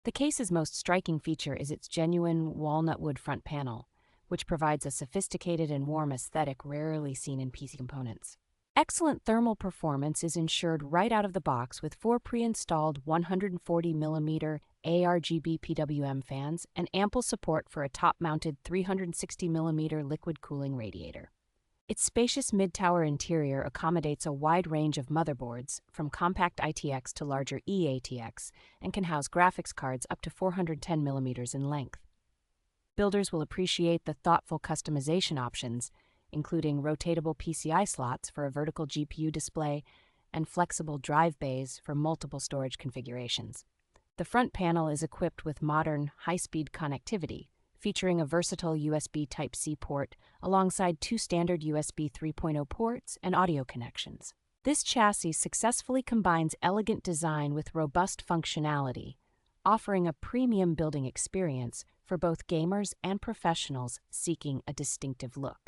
The case's most striking feature is its genuine walnut wood front panel, which provides a sophisticated and warm aesthetic rarely seen in PC components. Excellent thermal performance is ensured right out of the box with 4 pre-installed 140mm ARGB PWM fans and ample support for a top-mounted 360mm liquid cooling radiator. Its spacious mid-tower interior accommodates a wide range of motherboards, from compact ITX to larger E-ATX, and can house graphics cards up to 410mm in length. Builders will appreciate the thoughtful customization options, including rotatable PCI slots for a vertical GPU display and flexible drive bays for multiple storage configurations. The front panel is equipped with modern, high-speed connectivity, featuring a versatile USB Type-C port alongside 2 standard USB 3.0 ports and audio connections. This chassis successfully combines elegant design with robust functionality, offering a premium building experience for both gamers and professionals seeking a distinctive look.